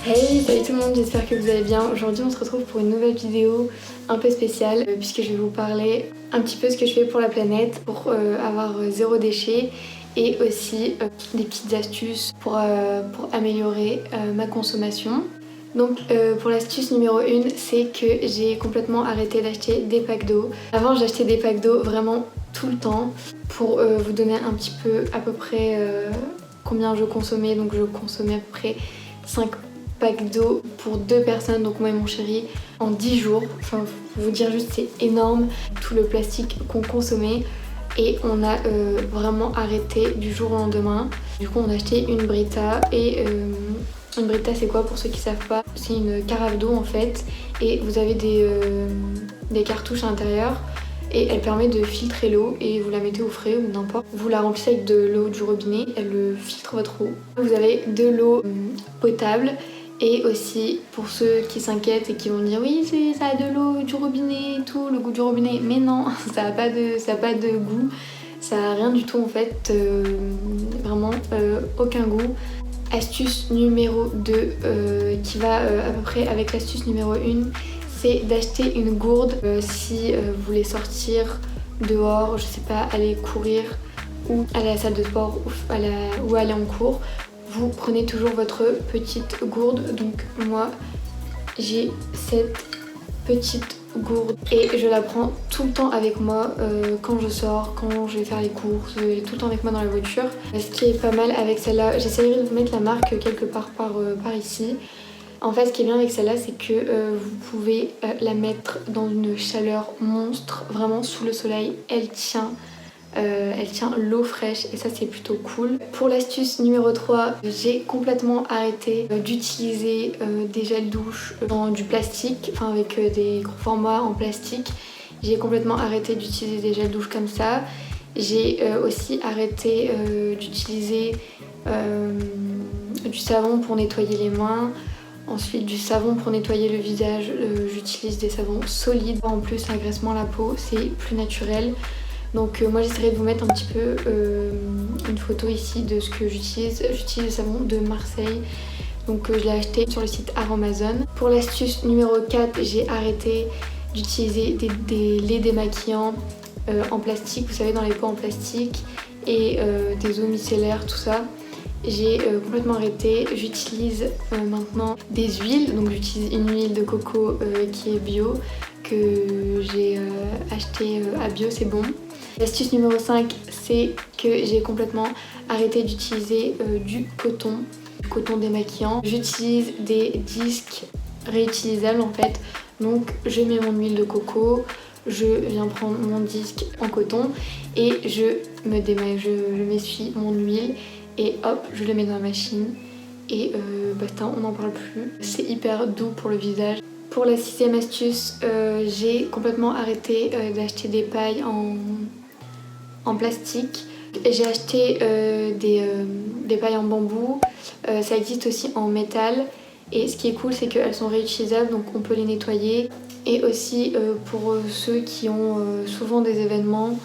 Hey, salut tout le monde, j'espère que vous allez bien. Aujourd'hui on se retrouve pour une nouvelle vidéo un peu spéciale puisque je vais vous parler un petit peu ce que je fais pour la planète pour avoir zéro déchet et aussi des petites astuces pour améliorer ma consommation. Donc pour l'astuce numéro 1, c'est que j'ai complètement arrêté d'acheter des packs d'eau. Avant j'achetais des packs d'eau vraiment tout le temps pour vous donner un petit peu à peu près combien je consommais. Donc je consommais à peu près 5 pack d'eau pour 2 personnes, donc moi et mon chéri, en 10 jours. Enfin, faut vous dire juste, c'est énorme tout le plastique qu'on consommait et on a vraiment arrêté du jour au lendemain. Du coup, on a acheté une Brita et une Brita, c'est quoi pour ceux qui savent pas? C'est une carafe d'eau en fait et vous avez des cartouches à l'intérieur. Et elle permet de filtrer l'eau et vous la mettez au frais ou n'importe. Vous la remplissez avec de l'eau du robinet, elle filtre votre eau. Vous avez de l'eau potable et aussi pour ceux qui s'inquiètent et qui vont dire oui ça a de l'eau du robinet et tout, le goût du robinet. Mais non, ça a pas de goût, ça a rien du tout en fait, vraiment aucun goût. Astuce numéro 2 qui va à peu près avec l'astuce numéro 1. C'est d'acheter une gourde si vous voulez sortir dehors, je sais pas, aller courir ou aller à la salle de sport ou aller en cours. Vous prenez toujours votre petite gourde. Donc moi j'ai cette petite gourde et je la prends tout le temps avec moi quand je sors, quand je vais faire les courses, elle est tout le temps avec moi dans la voiture. Ce qui est pas mal avec celle-là, j'essaierai de vous mettre la marque quelque part par ici. En fait, ce qui est bien avec celle-là, c'est que vous pouvez la mettre dans une chaleur monstre, vraiment sous le soleil. Elle tient l'eau fraîche et ça, c'est plutôt cool. Pour l'astuce numéro 3, j'ai complètement arrêté d'utiliser des gels douche dans du plastique, enfin avec des gros formats en plastique. J'ai complètement arrêté d'utiliser des gels douche comme ça. J'ai aussi arrêté d'utiliser du savon pour nettoyer les mains. Ensuite du savon pour nettoyer le visage, j'utilise des savons solides. En plus l'agraissement la peau, c'est plus naturel. Donc moi j'essaierai de vous mettre un petit peu une photo ici de ce que j'utilise. J'utilise le savon de Marseille. Donc je l'ai acheté sur le site Aromazone. Pour l'astuce numéro 4, j'ai arrêté d'utiliser des laits démaquillants en plastique. Vous savez, dans les pots en plastique et des eaux micellaires, tout ça. J'ai complètement arrêté. J'utilise maintenant des huiles. Donc j'utilise une huile de coco qui est bio, que j'ai acheté à Bio, c'est bon. L'astuce numéro 5, c'est que j'ai complètement arrêté d'utiliser du coton démaquillant. J'utilise des disques réutilisables en fait. Donc je mets mon huile de coco, je viens prendre mon disque en coton et je m'essuie mon huile. Et hop, je le mets dans la machine et basta, on n'en parle plus. C'est hyper doux pour le visage. Pour la 6e astuce, j'ai complètement arrêté d'acheter des pailles en plastique. J'ai acheté des pailles en bambou, ça existe aussi en métal. Et ce qui est cool, c'est qu'elles sont réutilisables, donc on peut les nettoyer. Et aussi pour ceux qui ont souvent des événements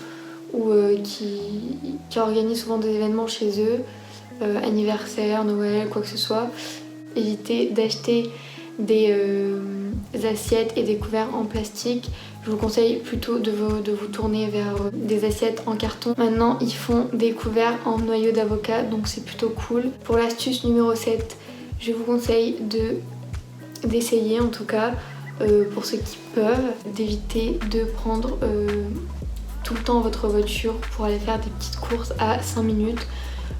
ou qui organisent souvent des événements chez eux, anniversaire, Noël, quoi que ce soit, évitez d'acheter des assiettes et des couverts en plastique. Je vous conseille plutôt de vous tourner vers des assiettes en carton. Maintenant, ils font des couverts en noyau d'avocat, donc c'est plutôt cool. Pour l'astuce numéro 7, je vous conseille d'essayer en tout cas, pour ceux qui peuvent, d'éviter de prendre tout le temps votre voiture pour aller faire des petites courses à 5 minutes.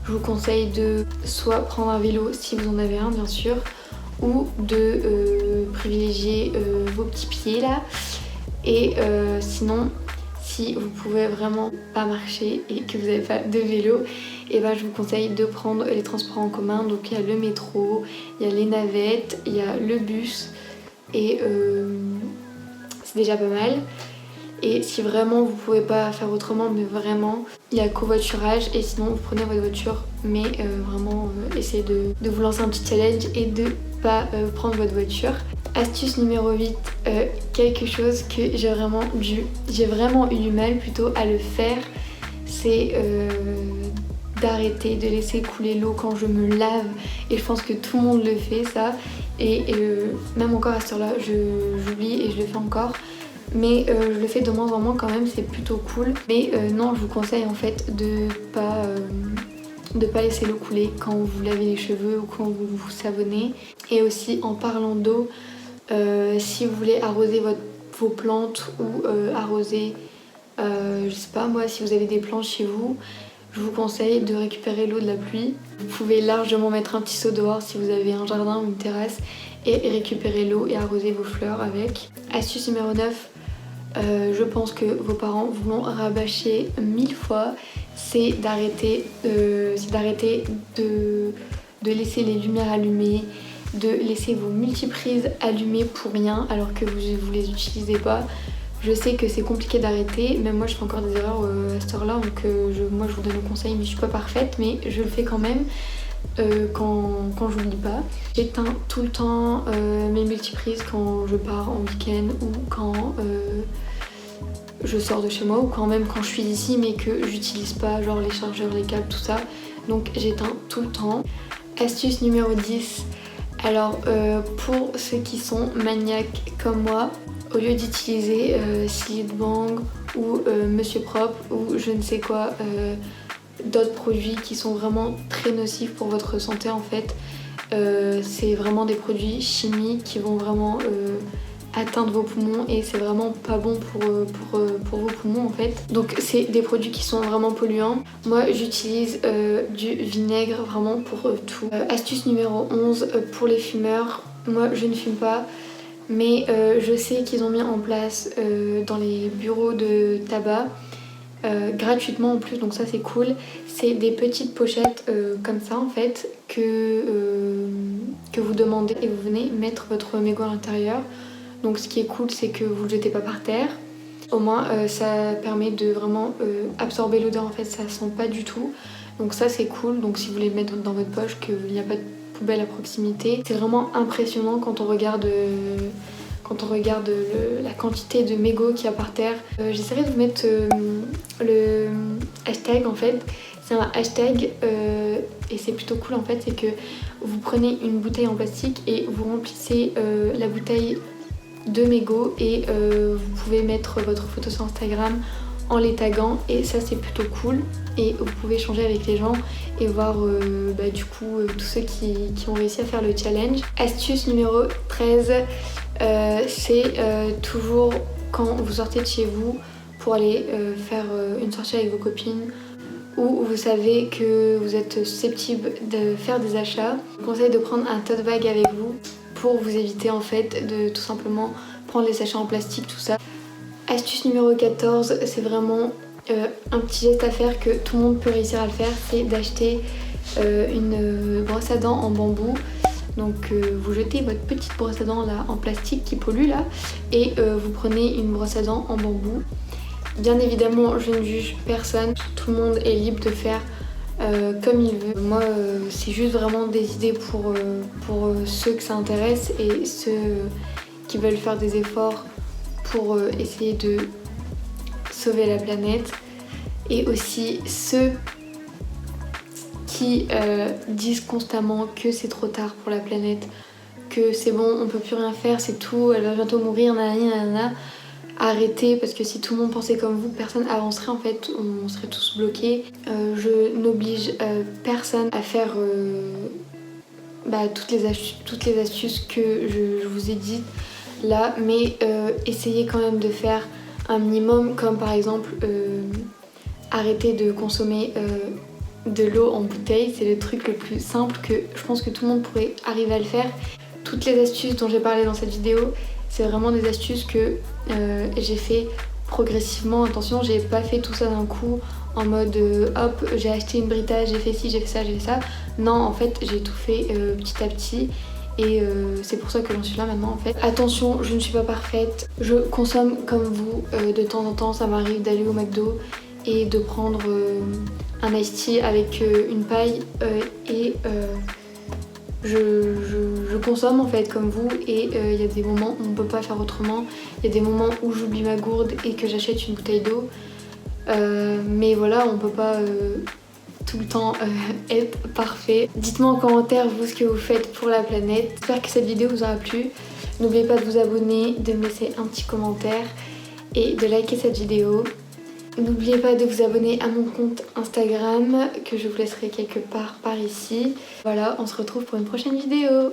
Je vous conseille de soit prendre un vélo si vous en avez un bien sûr, ou de privilégier vos petits pieds là. Et sinon, si vous pouvez vraiment pas marcher et que vous n'avez pas de vélo, et ben je vous conseille de prendre les transports en commun. Donc il y a le métro, il y a les navettes, il y a le bus et c'est déjà pas mal. Et si vraiment vous pouvez pas faire autrement, mais vraiment, il y a covoiturage et sinon vous prenez votre voiture. Mais vraiment, essayez de vous lancer un petit challenge et de pas prendre votre voiture. Astuce numéro 8, quelque chose que j'ai vraiment eu du mal plutôt à le faire, c'est d'arrêter de laisser couler l'eau quand je me lave. Et je pense que tout le monde le fait ça. et même encore à cette heure là j'oublie et je le fais encore. Mais je le fais de moins en moins quand même, c'est plutôt cool. Mais non, je vous conseille en fait de pas laisser l'eau couler quand vous lavez les cheveux ou quand vous vous savonnez. Et aussi en parlant d'eau, si vous voulez arroser vos plantes ou arroser, je sais pas moi, si vous avez des plantes chez vous, je vous conseille de récupérer l'eau de la pluie. Vous pouvez largement mettre un petit seau dehors si vous avez un jardin ou une terrasse et récupérer l'eau et arroser vos fleurs avec. Astuce numéro 9, je pense que vos parents vous l'ont rabâché 1000 fois, c'est d'arrêter de laisser les lumières allumées, de laisser vos multiprises allumées pour rien alors que vous les utilisez pas. Je sais que c'est compliqué d'arrêter, même moi je fais encore des erreurs à cette heure-là, donc moi je vous donne le conseil, mais je suis pas parfaite, mais je le fais quand même quand j'oublie pas. J'éteins tout le temps mes multiprises quand je pars en week-end ou quand je sors de chez moi ou quand je suis ici mais que j'utilise pas genre les chargeurs, les câbles, tout ça. Donc j'éteins tout le temps. Astuce numéro 10. Alors pour ceux qui sont maniaques comme moi, au lieu d'utiliser Slip Bang ou Monsieur Propre ou je ne sais quoi, d'autres produits qui sont vraiment très nocifs pour votre santé en fait, c'est vraiment des produits chimiques qui vont vraiment atteindre vos poumons et c'est vraiment pas bon pour vos poumons en fait. Donc c'est des produits qui sont vraiment polluants. Moi j'utilise du vinaigre vraiment pour tout. Astuce numéro 11 pour les fumeurs. Moi je ne fume pas, mais je sais qu'ils ont mis en place dans les bureaux de tabac gratuitement en plus, donc ça c'est cool. C'est des petites pochettes comme ça en fait que vous demandez et vous venez mettre votre mégot à l'intérieur. Donc ce qui est cool c'est que vous le jetez pas par terre. Au moins ça permet de vraiment absorber l'odeur en fait, ça sent pas du tout. Donc ça c'est cool, donc si vous voulez le mettre dans votre poche, qu'il n'y a pas de poubelle à proximité. C'est vraiment impressionnant quand on regarde la quantité de mégots qu'il y a par terre. J'essaierai de vous mettre le hashtag en fait. C'est un hashtag et c'est plutôt cool en fait, c'est que vous prenez une bouteille en plastique et vous remplissez la bouteille de mégots et vous pouvez mettre votre photo sur Instagram en les taguant et ça c'est plutôt cool et vous pouvez échanger avec les gens et voir du coup tous ceux qui ont réussi à faire le challenge. Astuce numéro 13, c'est toujours quand vous sortez de chez vous pour aller faire une sortie avec vos copines ou vous savez que vous êtes susceptible de faire des achats, je vous conseille de prendre un tote bag avec vous pour vous éviter en fait de tout simplement prendre les sachets en plastique, tout ça. Astuce numéro 14, c'est vraiment un petit geste à faire que tout le monde peut réussir à le faire, c'est d'acheter une brosse à dents en bambou. Donc vous jetez votre petite brosse à dents là en plastique qui pollue là et vous prenez une brosse à dents en bambou. Bien évidemment je ne juge personne, tout le monde est libre de faire comme il veut. Moi c'est juste vraiment des idées pour ceux que ça intéresse et ceux qui veulent faire des efforts pour essayer de sauver la planète et aussi ceux qui disent constamment que c'est trop tard pour la planète, que c'est bon, on peut plus rien faire, c'est tout, elle va bientôt mourir, nanana. Arrêtez, parce que si tout le monde pensait comme vous, personne avancerait en fait, on serait tous bloqués. Je n'oblige personne à faire toutes les astuces que je vous ai dites là, mais essayez quand même de faire un minimum, comme par exemple arrêter de consommer de l'eau en bouteille. C'est le truc le plus simple que je pense que tout le monde pourrait arriver à le faire. Toutes les astuces dont j'ai parlé dans cette vidéo, c'est vraiment des astuces que j'ai fait progressivement. Attention, j'ai pas fait tout ça d'un coup en mode hop, j'ai acheté une Brita, j'ai fait ci, j'ai fait ça, j'ai fait ça. Non, en fait, j'ai tout fait petit à petit et c'est pour ça que j'en suis là maintenant en fait. Attention, je ne suis pas parfaite, je consomme comme vous de temps en temps, ça m'arrive d'aller au McDo et de prendre un iced tea avec une paille et je consomme en fait comme vous et il y a des moments où on peut pas faire autrement, il y a des moments où j'oublie ma gourde et que j'achète une bouteille d'eau mais voilà, on peut pas tout le temps être parfait. Dites-moi en commentaire vous ce que vous faites pour la planète. J'espère que cette vidéo vous aura plu. N'oubliez pas de vous abonner, de me laisser un petit commentaire et de liker cette vidéo. N'oubliez pas de vous abonner à mon compte Instagram que je vous laisserai quelque part par ici. Voilà, on se retrouve pour une prochaine vidéo.